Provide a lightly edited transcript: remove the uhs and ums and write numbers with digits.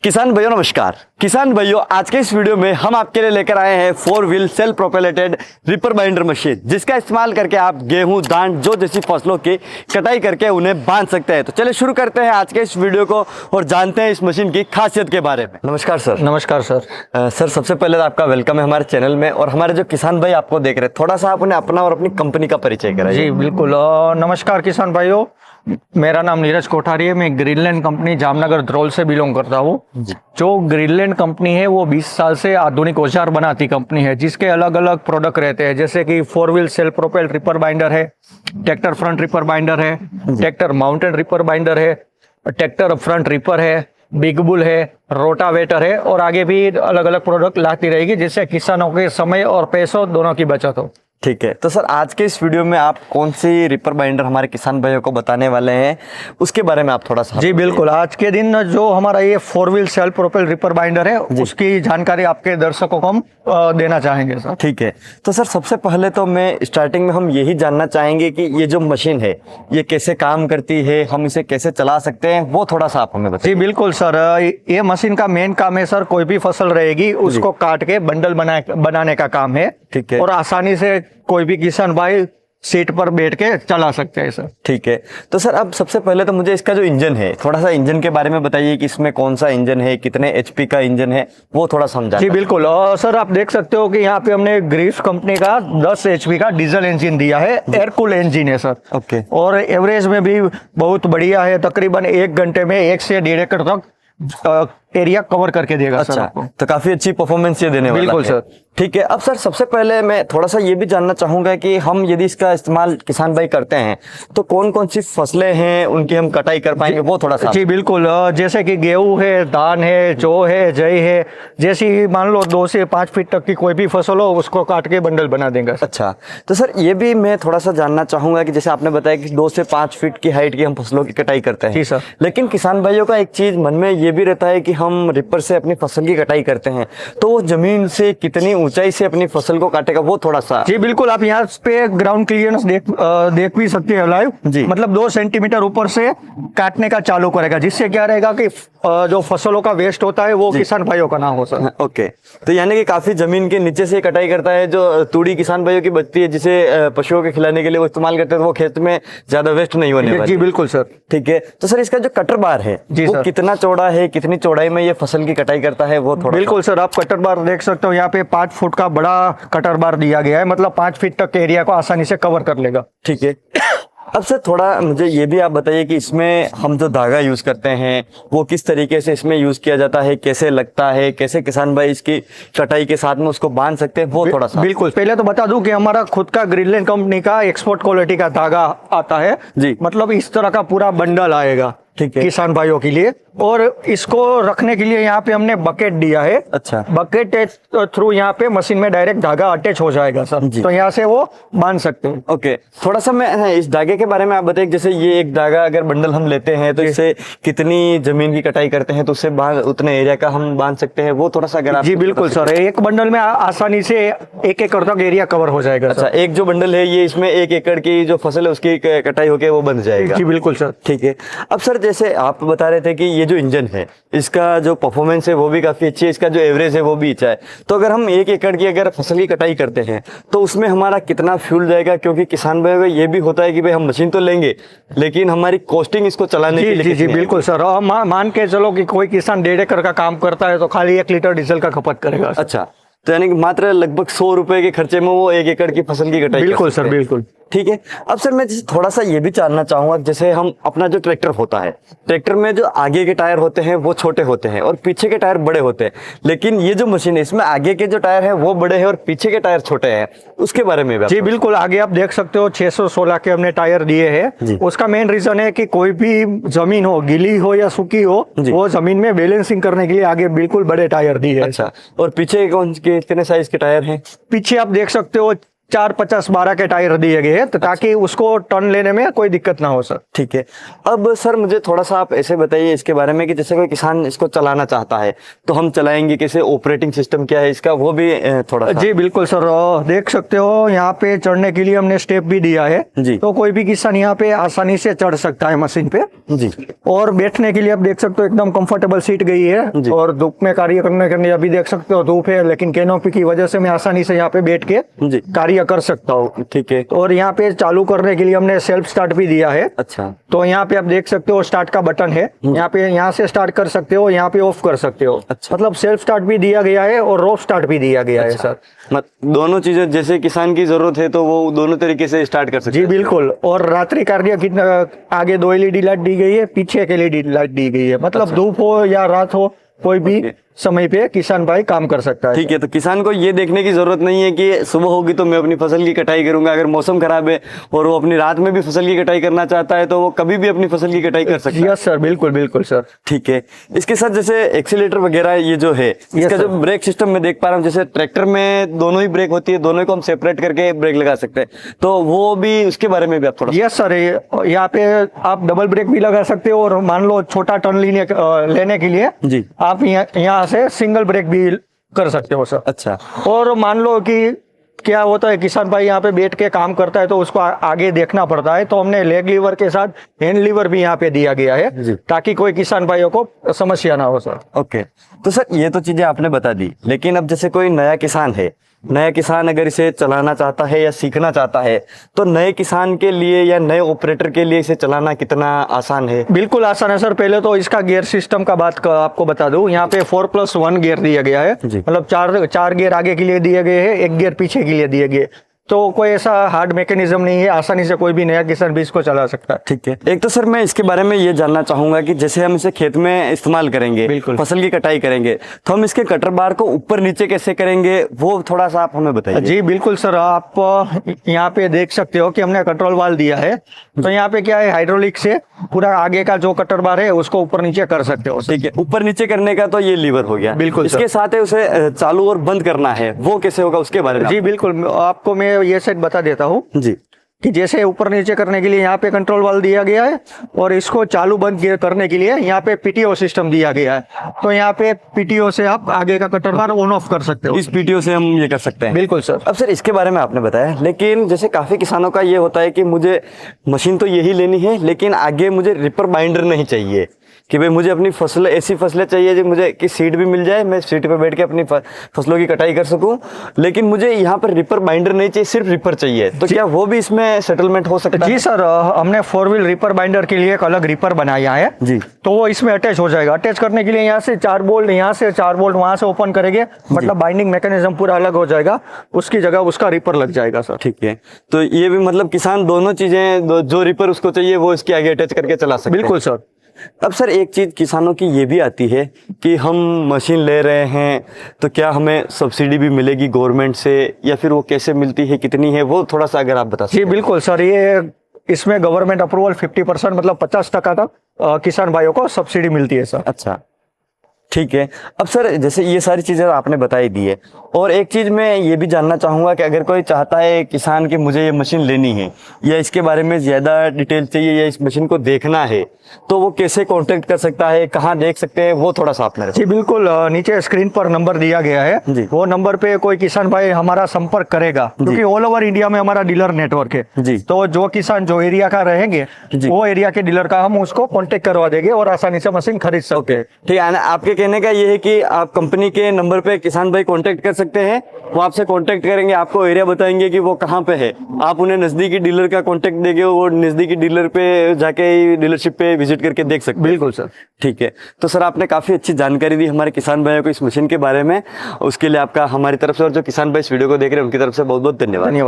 किसान भाइयों नमस्कार। किसान भाइयों, आज के इस वीडियो में हम आपके लिए लेकर आए हैं 4 wheel self propelled reaper binder machine, जिसका इस्तेमाल करके आप गेहूं, धान, जो जैसी फसलों की कटाई करके उन्हें बांध सकते हैं। तो चलिए शुरू करते हैं आज के इस वीडियो को और जानते हैं इस मशीन की खासियत के बारे में। नमस्कार सर। नमस्कार सर। सर, सबसे पहले तो आपका वेलकम है हमारे चैनल में। और हमारे जो किसान भाई आपको देख रहे हैं, थोड़ा सा आप उन्हें अपना और अपनी कंपनी का परिचय कराइए। जी बिल्कुल। नमस्कार किसान भाइयों, मेरा नाम नीरज कोठारी है। मैं ग्रीनलैंड कंपनी जामनगर द्रोल से बिलोंग करता हूँ। जो ग्रीनलैंड कंपनी है वो 20 साल से आधुनिक औजार बनाती कंपनी है, जिसके अलग अलग प्रोडक्ट रहते हैं, जैसे कि 4 wheel self propelled ripper binder है, ट्रैक्टर फ्रंट रिपर बाइंडर है, ट्रैक्टर माउंटेड रिपर बाइंडर है, ट्रैक्टर फ्रंट रिपर है, बिग बुल है, रोटावेटर है और आगे भी अलग अलग प्रोडक्ट लाती रहेगी, जिससे किसानों के समय और पैसों दोनों की बचत हो। ठीक है, तो सर आज के इस वीडियो में आप कौन सी रिपर बाइंडर हमारे किसान भाइयों को बताने वाले हैं, उसके बारे में आप थोड़ा सा। जी बिल्कुल। आज के दिन जो हमारा ये 4 wheel self propelled ripper binder है, उसकी जानकारी आपके दर्शकों को हम देना चाहेंगे सर। ठीक है, तो सर सबसे पहले तो मैं स्टार्टिंग में हम यही जानना चाहेंगे कि ये जो मशीन है ये कैसे काम करती है, हम इसे कैसे चला सकते हैं, वो थोड़ा सा आप हमें बताइए। जी बिल्कुल सर, ये मशीन का मेन काम है सर, कोई भी फसल रहेगी उसको काट के बंडल बनाने का काम है। ठीक है। और आसानी से कोई भी किसान भाई सीट पर बैठ के चला सकते हैं सर। ठीक है, तो सर अब सबसे पहले तो मुझे इसका जो इंजन है, थोड़ा सा इंजन के बारे में बताइए कि इसमें कौन सा इंजन है, कितने एचपी का इंजन है, वो थोड़ा समझा। जी बिल्कुल। और सर आप देख सकते हो कि यहाँ पे हमने ग्रीस कंपनी का 10 एचपी का डीजल इंजन दिया है, एयर कूल इंजन है सर। ओके। और एवरेज में भी बहुत बढ़िया है, तकरीबन 1 घंटे में 1 से 1.5 एकड़ तक एरिया कवर करके देगा। अच्छा, सर आपको। तो काफी अच्छी परफॉर्मेंस ये देने वाला बिल्कुल है। सर। ठीक है, अब सर सबसे पहले मैं थोड़ा सा ये भी जानना चाहूंगा कि हम यदि इसका इस्तेमाल किसान भाई करते हैं तो कौन कौन सी फसलें हैं उनकी हम कटाई कर पाएंगे, वो थोड़ा सा। जी बिल्कुल। जैसे कि गेहूं है, धान है, जौ है, जई है, जैसी मान लो 2 से 5 फीट तक की कोई भी फसल हो उसको काट के बंडल बना देंगे। अच्छा, तो सर ये भी मैं थोड़ा सा जानना चाहूंगा कि जैसे आपने बताया कि 2 से 5 फीट की हाइट की हम फसलों की कटाई करते हैं। जी सर। लेकिन किसान भाइयों का एक चीज मन में ये भी रहता है कि हम रिपर से अपनी फसल की कटाई करते हैं, तो वो जमीन से कितनी ऊंचाई से अपनी फसल को काटेगा, वो थोड़ा सा। जी बिल्कुल। आप यहाँ पे ग्राउंड क्लियरेंस देख भी सकते हैं लाइव। जी। मतलब 2 सेंटीमीटर ऊपर से काटने का चालू करेगा, जिससे क्या रहेगा कि जो फसलों का वेस्ट होता है वो किसान भाइयों का ना हो सर। ओके, तो यानी कि काफी जमीन के नीचे से कटाई करता है। जो तूड़ी किसान भाइयों की बचती है, जिसे पशुओं के खिलाने के लिए वो इस्तेमाल करते हैं, तो वो खेत में ज्यादा वेस्ट नहीं होने वाली। जी बिल्कुल सर। ठीक है, तो सर इसका जो कटर बार है जी वो सर। कितना चौड़ा है, कितनी चौड़ाई में ये फसल की कटाई करता है, वो थोड़ा। बिल्कुल सर, आप कटर बार देख सकते हो, यहाँ पे 5 फुट का बड़ा कटर बार दिया गया है, मतलब 5 फीट तक के एरिया को आसानी से कवर कर लेगा। ठीक है, अब सर थोड़ा मुझे ये भी आप बताइए कि इसमें हम जो धागा यूज करते हैं वो किस तरीके से इसमें यूज किया जाता है, कैसे लगता है, कैसे किसान भाई इसकी कटाई के साथ में उसको बांध सकते हैं, वो थोड़ा सा। बिल्कुल। पहले तो बता दूं कि हमारा खुद का ग्रीनलैंड कंपनी का एक्सपोर्ट क्वालिटी का धागा आता है। जी। मतलब इस तरह का पूरा बंडल आएगा। ठीक है। किसान भाइयों के लिए। और इसको रखने के लिए यहाँ पे हमने बकेट दिया है। अच्छा। बकेट थ्रू यहाँ पे मशीन में डायरेक्ट धागा अटैच हो जाएगा सर, तो यहाँ से वो बांध सकते हैं। ओके, थोड़ा सा मैं इस धागे के बारे में आप बताइए। जैसे ये एक धागा अगर बंडल हम लेते हैं तो इससे कितनी जमीन की कटाई करते हैं, तो उससे उतने एरिया का हम बांध सकते हैं, वो थोड़ा सा अगर आप। जी बिल्कुल सर, एक बंडल में आसानी से 1 एकड़ तक एरिया कवर हो जाएगा। अच्छा, एक जो बंडल है ये इसमें 1 एकड़ की जो फसल है उसकी कटाई होके वो बन जाएगा। जी बिल्कुल सर। ठीक है, अब सर जैसे आप बता रहे थे कि ये जो इंजन है इसका जो परफॉर्मेंस है वो भी काफी अच्छी है, इसका जो एवरेज है वो भी अच्छा है। तो अगर हम 1 एकड़ की अगर फसल की कटाई करते हैं तो उसमें हमारा कितना फ्यूल जाएगा, क्योंकि किसान भाई को ये भी होता है कि भाई हम मशीन तो लेंगे लेकिन हमारी कॉस्टिंग इसको चलाने के लिए। जी बिल्कुल सर। और मान के चलो कि कोई किसान 1.5 एकड़ का काम करता है तो खाली 1 लीटर डीजल का खपत करेगा। अच्छा, तो यानी कि मात्र लगभग 100 रुपए के खर्चे में वो 1 एकड़ की फसल की कटाई। बिल्कुल सर, बिल्कुल। ठीक है, अब सर मैं जैसे थोड़ा सा ये भी जानना चाहूंगा, जैसे हम अपना जो ट्रैक्टर होता है, ट्रैक्टर में जो आगे के टायर होते हैं वो छोटे होते हैं और पीछे के टायर बड़े होते हैं, लेकिन ये जो मशीन है इसमें आगे के जो टायर है वो बड़े हैं और पीछे के टायर छोटे हैं, उसके बारे में भी। जी बिल्कुल। आगे आप देख सकते हो 616 के हमने टायर दिए हैं। उसका मेन रीजन है कि कोई भी जमीन हो, गीली हो या सूखी हो, वो जमीन में बैलेंसिंग करने के लिए आगे बिल्कुल बड़े टायर दिए हैं। अच्छा, और पीछे कौन कितने साइज के टायर हैं? पीछे आप देख सकते हो 450-12 के टायर दिए गए हैं, तो ताकि उसको टर्न लेने में कोई दिक्कत ना हो सर। ठीक है। अब सर मुझे थोड़ा सा आप ऐसे बताइए इसके बारे में कि जैसे कोई किसान इसको चलाना चाहता है तो हम चलाएंगे कैसे, ऑपरेटिंग सिस्टम क्या है इसका, वो भी थोड़ा सा। जी बिल्कुल सर, देख सकते हो यहाँ पे चढ़ने के लिए हमने स्टेप भी दिया है जी। तो कोई भी किसान यहाँ पे आसानी से चढ़ सकता है मशीन पे जी। और बैठने के लिए आप देख सकते हो एकदम कंफर्टेबल सीट गई जी। है। और धूप में कार्य करने के लिए अभी देख सकते हो धूप है, लेकिन कैनोपी की वजह से मैं आसानी से यहाँ पे बैठ के जी। कार्य कर सकता हूँ। ठीक है। और यहाँ पे चालू करने के लिए हमने सेल्फ स्टार्ट भी दिया है। अच्छा। तो यहाँ पे आप देख सकते हो स्टार्ट का बटन है, यहाँ पे यहाँ से स्टार्ट कर सकते हो, यहाँ पे ऑफ कर सकते हो। अच्छा। मतलब सेल्फ स्टार्ट भी दिया गया है और रोप स्टार्ट भी दिया गया है सर। दोनों चीजें जैसे किसान की जरूरत है तो वो दोनों तरीके से स्टार्ट कर सकते जी हैं। बिल्कुल। और रात्रि कार्य कितना, आगे 2 LED लाइट दी गई है, पीछे एक LED लाइट दी गई है। मतलब धूप हो या रात हो कोई भी समय पे किसान भाई काम कर सकता है। ठीक है। तो किसान को ये देखने की जरूरत नहीं है कि सुबह होगी तो मैं अपनी फसल की कटाई करूंगा, अगर मौसम खराब है और वो अपनी रात में भी फसल की कटाई करना चाहता है तो वो कभी भी अपनी फसल की कटाई कर सकता है। यस सर, बिल्कुल बिल्कुल सर। ठीक है। इसके साथ जैसे एक्सीलेटर वगैरह ये जो है इसका जो ब्रेक सिस्टम में देख पा रहा हूँ, जैसे ट्रैक्टर में दोनों ही ब्रेक होती है, दोनों को हम सेपरेट करके ब्रेक लगा सकते हैं, तो वो भी उसके बारे में भी आप थोड़ा। यस सर, यहाँ पे आप डबल ब्रेक भी लगा सकते हो और मान लो छोटा टर्न लेने के लिए जी। आप यहाँ से सिंगल ब्रेक भी कर सकते हो सर। अच्छा। और मान लो कि क्या होता है किसान भाई यहाँ पे बैठ के काम करता है तो उसको आगे देखना पड़ता है, तो हमने लेग लीवर के साथ हैंड लीवर भी यहाँ पे दिया गया है ताकि कोई किसान भाइयों को समस्या ना हो सर। ओके। तो सर ये तो चीजें आपने बता दी, लेकिन अब जैसे कोई नया किसान है, नया किसान अगर इसे चलाना चाहता है या सीखना चाहता है तो नए किसान के लिए या नए ऑपरेटर के लिए इसे चलाना कितना आसान है? बिल्कुल आसान है सर। पहले तो इसका गियर सिस्टम का आपको बता दूं, यहाँ पे 4+1 गियर दिया गया है। मतलब चार गियर आगे के लिए दिए गए हैं, एक गियर पीछे के लिए दिए गए, तो कोई ऐसा हार्ड मैकेनिज्म नहीं है, आसानी से कोई भी नया किसान भी इसको चला सकता है। ठीक है। एक तो सर मैं इसके बारे में ये जानना चाहूंगा कि जैसे हम इसे खेत में इस्तेमाल करेंगे, बिल्कुल फसल की कटाई करेंगे, तो हम इसके कटर बार को ऊपर नीचे कैसे करेंगे, वो थोड़ा सा आप हमें बताइए। जी बिल्कुल सर, आप यहाँ पे देख सकते हो कि हमने कंट्रोल वाल्व दिया है, तो यहाँ पे क्या है, हाइड्रोलिक से पूरा आगे का जो कटर बार है उसको ऊपर नीचे कर सकते हो। ठीक है। ऊपर नीचे करने का तो ये लीवर हो गया। बिल्कुल। इसके साथ है उसे चालू और बंद करना है, वो कैसे होगा उसके बारे में? जी बिल्कुल, आपको मैं ये सेट बता देता हूँ जी कि जैसे ऊपर नीचे करने के लिए यहाँ पे कंट्रोल वाल्व दिया गया है और इसको चालू बंद करने के लिए यहाँ पे पीटीओ सिस्टम दिया गया है। तो यहाँ पे पीटीओ से आप आगे का कटर बार ऑन ऑफ कर सकते हो। इस पीटीओ से हम ये कर सकते हैं। बिल्कुल सर। अब सर इसके बारे में आपने बताया, लेकिन जैसे काफी किसानों का ये होता है कि मुझे मशीन तो यही लेनी है लेकिन आगे मुझे रिपर बाइंडर नहीं चाहिए, कि भाई मुझे अपनी फसल ऐसी फसलें चाहिए जो मुझे कि सीट भी मिल जाए, मैं सीट पे बैठ के अपनी फसलों की कटाई कर सकूं, लेकिन मुझे यहाँ पर रिपर बाइंडर नहीं चाहिए, सिर्फ रिपर चाहिए, तो क्या वो भी इसमें सेटलमेंट हो सकता है? जी सर, हमने 4 व्हील रिपर बाइंडर के लिए एक अलग रिपर बनाया है जी, तो वो इसमें अटैच हो जाएगा। अटैच करने के लिए यहाँ से 4 बोल्ट, यहाँ से 4 बोल्ट वहां से ओपन करेंगे, मतलब बाइंडिंग मैकेनिज्म पूरा अलग हो जाएगा, उसकी जगह उसका रिपर लग जाएगा सर। ठीक है। तो ये भी मतलब किसान दोनों चीजें, जो रिपर उसको चाहिए वो इसके आगे अटैच करके चला सकते हैं। बिल्कुल सर। अब सर एक चीज किसानों की ये भी आती है कि हम मशीन ले रहे हैं तो क्या हमें सब्सिडी भी मिलेगी गवर्नमेंट से, या फिर वो कैसे मिलती है, कितनी है, वो थोड़ा सा अगर आप बता सकते। जी बिल्कुल सर, ये इसमें गवर्नमेंट अप्रूवल 50% मतलब 50% तक किसान भाइयों को सब्सिडी मिलती है सर। अच्छा ठीक है। अब सर जैसे ये सारी चीज़ें आपने बताई दी है, और एक चीज़ मैं ये भी जानना चाहूँगा कि अगर कोई चाहता है किसान कि मुझे ये मशीन लेनी है या इसके बारे में ज़्यादा डिटेल चाहिए या इस मशीन को देखना है, तो वो कैसे कांटेक्ट कर सकता है, कहाँ देख सकते हैं, वो थोड़ा सा आपने। जी बिल्कुल, नीचे स्क्रीन पर नंबर दिया गया है, वो नंबर पे कोई किसान भाई हमारा संपर्क करेगा, क्योंकि ऑल ओवर इंडिया में हमारा डीलर नेटवर्क है जी। तो जो किसान जो एरिया का रहेंगे वो एरिया के डीलर का हम उसको कॉन्टेक्ट करवा देंगे और आसानी से मशीन खरीद सकते हैं। ठीक है। आपके कहने का ये है कि आप कंपनी के नंबर पे किसान भाई कांटेक्ट कर सकते हैं, वो आपसे कांटेक्ट करेंगे, आपको एरिया बताएंगे कि वो कहाँ पे है, आप उन्हें नजदीकी डीलर का कांटेक्ट देंगे, वो नजदीकी डीलर पे जाके डीलरशिप पे विजिट करके देख सकते हैं। बिल्कुल सर। ठीक है। तो सर आपने काफी अच्छी जानकारी दी हमारे किसान भाइयों को इस मशीन के बारे में, उसके लिए आपका हमारी तरफ से और जो किसान भाई इस वीडियो को देख रहे हैं उनकी तरफ से बहुत बहुत धन्यवाद।